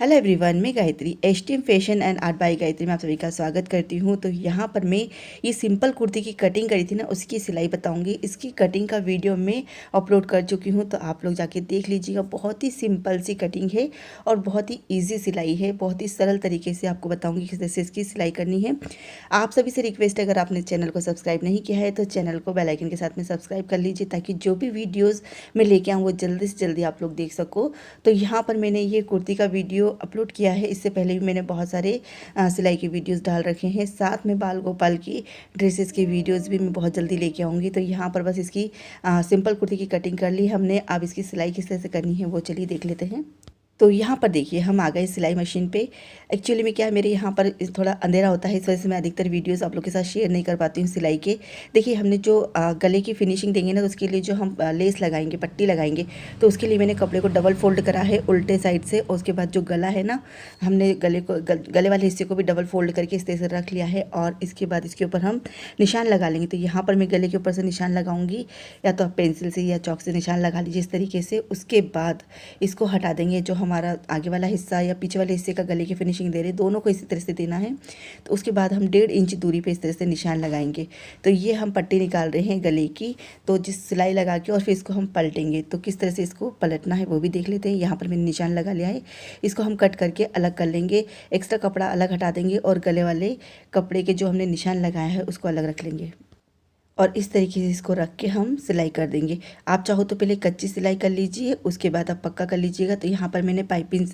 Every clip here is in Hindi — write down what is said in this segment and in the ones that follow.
हेलो एवरीवन, मैं Gayatri STM fashion and art bye Gayatri में आप सभी का स्वागत करती हूँ। तो यहाँ पर मैं ये सिंपल कुर्ती की कटिंग करी थी ना, उसकी सिलाई बताऊँगी। इसकी कटिंग का वीडियो मैं अपलोड कर चुकी हूँ, तो आप लोग जाके देख लीजिएगा। बहुत ही सिंपल सी कटिंग है और बहुत ही ईजी सिलाई है। बहुत ही सरल तरीके से आपको बताऊँगी किस तरह से इसकी सिलाई करनी है। आप सभी से रिक्वेस्ट है, अगर आपने चैनल को सब्सक्राइब नहीं किया है तो चैनल को बेल आइकन के साथ में सब्सक्राइब कर लीजिए, ताकि जो भी वीडियोज़ मैं लेके आऊँ वो जल्दी से जल्दी आप लोग देख सको। तो यहाँ पर मैंने ये कुर्ती का वीडियो अपलोड किया है। इससे पहले भी मैंने बहुत सारे सिलाई के वीडियोस डाल रखे हैं। साथ में बाल गोपाल की ड्रेसेस के वीडियोस भी मैं बहुत जल्दी लेके आऊँगी। तो यहाँ पर बस इसकी सिंपल कुर्ती की कटिंग कर ली हमने। अब इसकी सिलाई किस तरह से करनी है वो चलिए देख लेते हैं। तो यहाँ पर देखिए, हम आ गए सिलाई मशीन पे। एक्चुअली में क्या है, मेरे यहाँ पर थोड़ा अंधेरा होता है, इस वजह से मैं अधिकतर वीडियोस आप लोग के साथ शेयर नहीं कर पाती हूँ सिलाई के। देखिए, हमने जो गले की फिनिशिंग देंगे ना, तो उसके लिए जो हम लेस लगाएंगे, पट्टी लगाएंगे, तो उसके लिए मैंने कपड़े को डबल फोल्ड करा है उल्टे साइड से। और उसके बाद जो गला है ना, हमने गले वाले हिस्से को भी डबल फोल्ड करके इस तरह से रख लिया है। और इसके बाद इसके ऊपर हम निशान लगा लेंगे। तो यहाँ पर मैं गले के ऊपर से निशान लगाऊंगी, या तो आप पेंसिल से या चौक से निशान लगा लीजिए इस तरीके से। उसके बाद इसको हटा देंगे। जो हमारा आगे वाला हिस्सा या पीछे वाले हिस्से का गले की फिनिशिंग दे रहे, दोनों को इसी तरह से देना है। तो उसके बाद हम 1.5 इंच दूरी पे इस तरह से निशान लगाएंगे। तो ये हम पट्टी निकाल रहे हैं गले की, तो जिस सिलाई लगा के और फिर इसको हम पलटेंगे। तो किस तरह से इसको पलटना है वो भी देख लेते हैं। यहाँ पर मैंने निशान लगा लिया है, इसको हम कट करके अलग कर लेंगे। एक्स्ट्रा कपड़ा अलग हटा देंगे और गले वाले कपड़े के जो हमने निशान लगाया है उसको अलग रख लेंगे। और इस तरीके से इसको रख के हम सिलाई कर देंगे। आप चाहो तो पहले कच्ची सिलाई कर लीजिए, उसके बाद आप पक्का कर लीजिएगा। तो यहाँ पर मैंने पाइपिंग,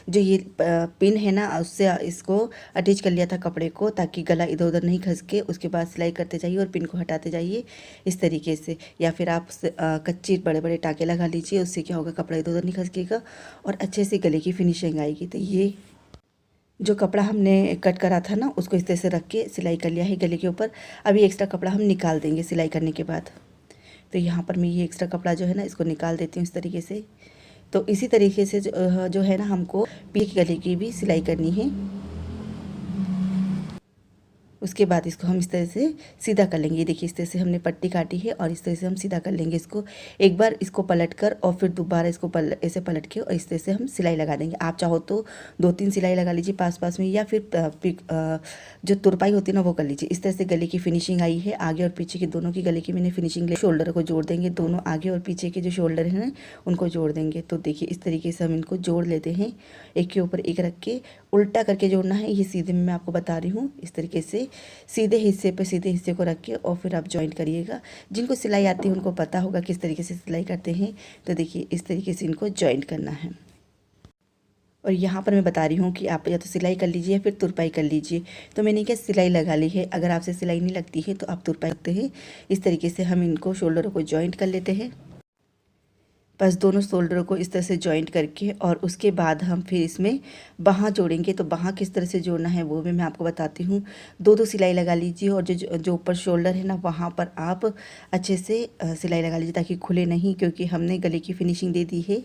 जो ये पिन है ना, उससे इसको अटैच कर लिया था कपड़े को, ताकि गला इधर उधर नहीं खसके। उसके बाद सिलाई करते जाइए और पिन को हटाते जाइए इस तरीके से। या फिर आप कच्ची बड़े बड़े टाँके लगा लीजिए, उससे क्या होगा, कपड़ा इधर उधर नहीं खसकेगा और अच्छे से गले की फिनिशिंग आएगी। तो ये जो कपड़ा हमने कट करा था ना, उसको इस तरह से रख के सिलाई कर लिया है गले के ऊपर। अभी एक्स्ट्रा कपड़ा हम निकाल देंगे सिलाई करने के बाद। तो यहाँ पर मैं ये एक्स्ट्रा कपड़ा जो है ना, इसको निकाल देती हूँ इस तरीके से। तो इसी तरीके से जो है ना, हमको पीछे गले की भी सिलाई करनी है। उसके बाद इसको हम इस तरह से सीधा कर लेंगे। देखिए, इस तरह से हमने पट्टी काटी है और इस तरह से हम सीधा कर लेंगे इसको। एक बार इसको पलट कर और फिर दोबारा इसको ऐसे पलट के और इस तरह से हम सिलाई लगा देंगे। आप चाहो तो 2-3 सिलाई लगा लीजिए पास पास में, या फिर जो तुरपाई होती है ना वो कर लीजिए। इस तरह से गले की फिनिशिंग आई है। आगे और पीछे के दोनों की गले की मैंने फिनिशिंग ले। शोल्डर को जोड़ देंगे, दोनों आगे और पीछे के जो शोल्डर है ना उनको जोड़ देंगे। तो देखिए, इस तरीके से हम इनको जोड़ लेते हैं, एक के ऊपर एक रख के। उल्टा करके जोड़ना है, ये सीधे में मैं आपको बता रही हूँ। इस तरीके से सीधे हिस्से पे सीधे हिस्से को रख के और फिर आप जॉइंट करिएगा। जिनको सिलाई आती है उनको पता होगा किस तरीके से सिलाई करते हैं। तो देखिए, इस तरीके से इनको जॉइंट करना है। और यहाँ पर मैं बता रही हूँ कि आप या तो सिलाई कर लीजिए या फिर तुरपाई कर लीजिए। तो मैंने क्या सिलाई लगा ली है। अगर आपसे सिलाई नहीं लगती है तो आप तुरपाई करते हैं। इस तरीके से हम इनको शोल्डरों को जॉइंट कर लेते हैं। बस दोनों शोल्डरों को इस तरह से जॉइंट करके, और उसके बाद हम फिर इसमें बाहाँ जोड़ेंगे। तो बाहाँ किस तरह से जोड़ना है वो भी मैं आपको बताती हूँ। 2-2 सिलाई लगा लीजिए, और जो ऊपर शोल्डर है ना, वहाँ पर आप अच्छे से सिलाई लगा लीजिए, ताकि खुले नहीं, क्योंकि हमने गले की फिनिशिंग दे दी है।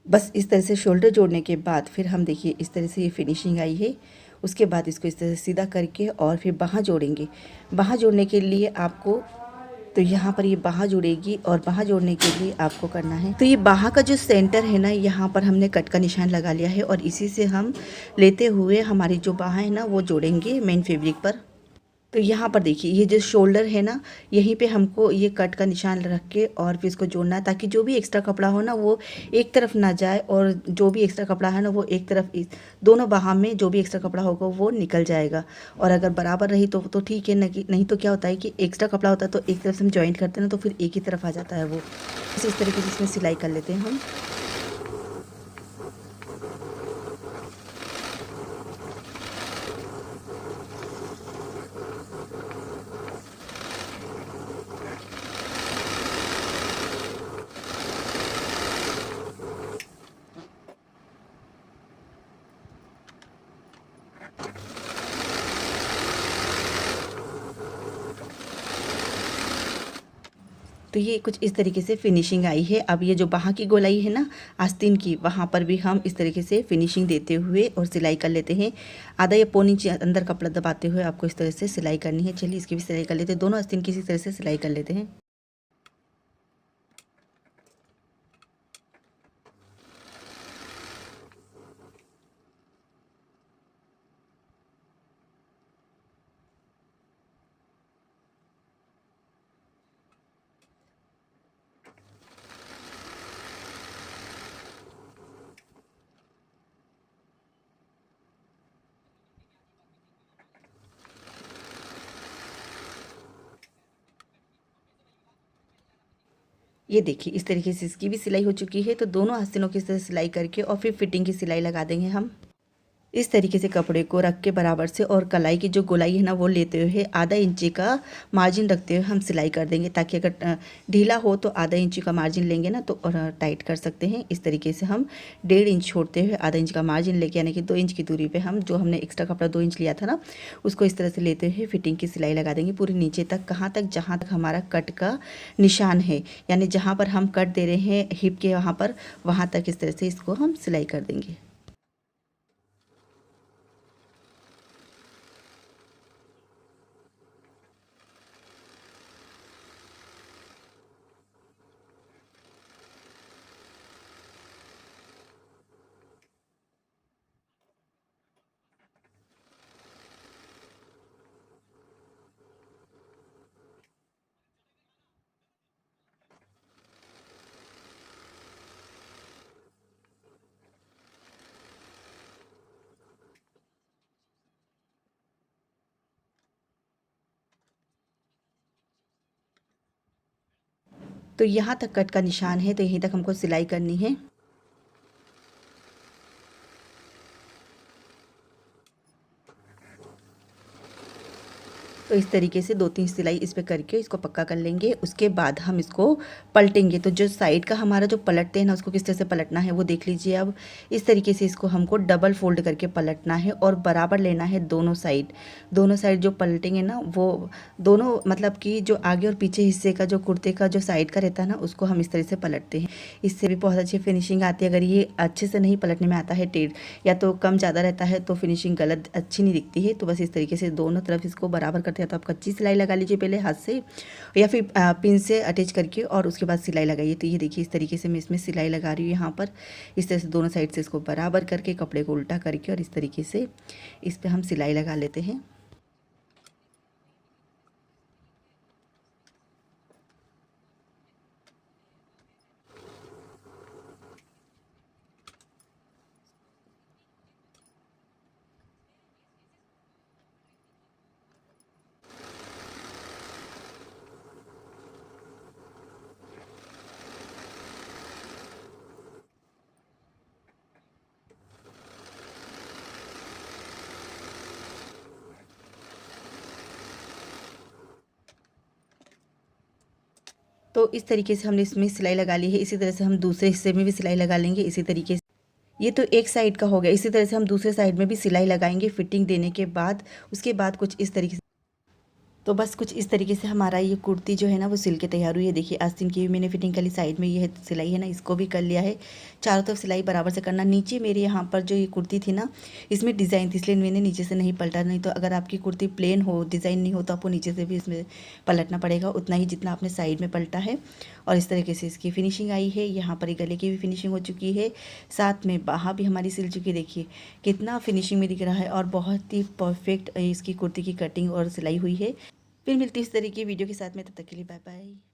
बस इस तरह से शोल्डर जोड़ने के बाद फिर हम देखिए इस तरह से ये फिनिशिंग आई है। उसके बाद इसको इस तरह से सीधा करके और फिर बाहाँ जोड़ेंगे। बाहाँ जोड़ने के लिए आपको, तो यहाँ पर ये बाहाँ जुड़ेगी, और बाहाँ जोड़ने के लिए आपको करना है, तो ये बाहाँ का जो सेंटर है ना, यहाँ पर हमने कट का निशान लगा लिया है। और इसी से हम लेते हुए हमारी जो बाहाँ है ना वो जोड़ेंगे मेन फैब्रिक पर। तो यहाँ पर देखिए, ये जो शोल्डर है ना, यहीं पे हमको ये कट का निशान रख के और फिर इसको जोड़ना है, ताकि जो भी एक्स्ट्रा कपड़ा हो ना वो एक तरफ ना जाए, और जो भी एक्स्ट्रा कपड़ा है ना वो एक तरफ, दोनों बाहाँ में जो भी एक्स्ट्रा कपड़ा होगा वो निकल जाएगा। और अगर बराबर रही तो ठीक है, नहीं तो क्या होता है कि एक्स्ट्रा कपड़ा होता है तो एक तरफ से हम जॉइंट करते हैं ना, तो फिर एक ही तरफ आ जाता है वो। इस तरीके से इसमें सिलाई कर लेते हैं हम। तो ये कुछ इस तरीके से फिनिशिंग आई है। अब ये जो बाहाँ की गोलाई है ना, आस्तीन की, वहाँ पर भी हम इस तरीके से फिनिशिंग देते हुए और सिलाई कर लेते हैं। आधा या पौनी इंच अंदर कपड़ा दबाते हुए आपको इस तरह से सिलाई करनी है। चलिए, इसकी भी सिलाई कर लेते हैं। दोनों आस्तीन की इसी तरह से सिलाई कर लेते हैं। ये देखिए इस तरीके से इसकी भी सिलाई हो चुकी है। तो दोनों आस्तीनों की तरह सिलाई करके और फिर फिटिंग की सिलाई लगा देंगे हम। इस तरीके से कपड़े को रख के बराबर से और कलाई की जो गोलाई है ना वो लेते हुए आधा इंची का मार्जिन रखते हुए हम सिलाई कर देंगे, ताकि अगर ढीला हो तो आधा इंची का मार्जिन लेंगे ना तो और टाइट कर सकते हैं। इस तरीके से हम 1.5 इंच छोड़ते हुए आधा इंच का मार्जिन लेके, यानी कि 2 इंच की दूरी पे हम जो हमने एक्स्ट्रा कपड़ा 2 इंच लिया था ना उसको इस तरह से लेते हुए फिटिंग की सिलाई लगा देंगे पूरी नीचे तक। कहाँ तक? जहाँ तक हमारा कट का निशान है, यानी जहाँ पर हम कट दे रहे हैं हिप के वहाँ तक इस तरह से इसको हम सिलाई कर देंगे। तो यहाँ तक कट का निशान है, तो यहीं तक हमको सिलाई करनी है। तो इस तरीके से 2-3 सिलाई इस पे करके इसको पक्का कर लेंगे। उसके बाद हम इसको पलटेंगे। तो जो साइड का हमारा जो पलटते हैं ना उसको किस तरह से पलटना है वो देख लीजिए। अब इस तरीके से इसको हमको डबल फोल्ड करके पलटना है और बराबर लेना है दोनों साइड। दोनों साइड जो पलटेंगे ना वो दोनों मतलब कि जो आगे और पीछे हिस्से का जो कुर्ते का जो साइड का रहता है ना उसको हम इस तरह से पलटते हैं। इससे भी बहुत अच्छी फिनिशिंग आती है। अगर ये अच्छे से नहीं पलटने में आता है, टेढ़ या तो कम ज़्यादा रहता है तो फिनिशिंग गलत अच्छी नहीं दिखती है। तो बस इस तरीके से दोनों तरफ इसको बराबर करते हैं। तो आप कच्ची सिलाई लगा लीजिए पहले हाथ से या फिर पिन से अटैच करके और उसके बाद सिलाई लगाइए। तो ये देखिए इस तरीके से मैं इसमें सिलाई लगा रही हूँ यहाँ पर। इस तरह से दोनों साइड से इसको बराबर करके कपड़े को उल्टा करके और इस तरीके से इस पर हम सिलाई लगा लेते हैं। तो इस तरीके से हमने इसमें सिलाई लगा ली है। इसी तरह से हम दूसरे हिस्से में भी सिलाई लगा लेंगे इसी तरीके से। ये तो एक साइड का हो गया। इसी तरह से हम दूसरे साइड में भी सिलाई लगाएंगे फिटिंग देने के बाद। उसके बाद कुछ इस तरीके से, तो बस कुछ इस तरीके से हमारा ये कुर्ती जो है ना वो सिल के तैयार हुई है। देखिए आस्तीन की भी मैंने फिटिंग कर ली। साइड में ये है सिलाई है ना इसको भी कर लिया है। चारों तरफ सिलाई बराबर से करना। नीचे मेरे यहाँ पर जो ये कुर्ती थी ना इसमें डिज़ाइन थी, इसलिए मैंने नीचे से नहीं पलटा। नहीं तो अगर आपकी कुर्ती प्लेन हो, डिज़ाइन नहीं हो, तो आपको नीचे से भी इसमें पलटना पड़ेगा उतना ही जितना आपने साइड में पलटा है। और इस तरीके से इसकी फिनिशिंग आई है। यहाँ पर गले की भी फिनिशिंग हो चुकी है, साथ में बाहा भी हमारी सिल चुकी है। देखिए कितना फिनिशिंग में दिख रहा है और बहुत ही परफेक्ट इसकी कुर्ती की कटिंग और सिलाई हुई है। फिर मिलती है इस तरह की वीडियो के साथ में, तब तक के लिए बाय बाय।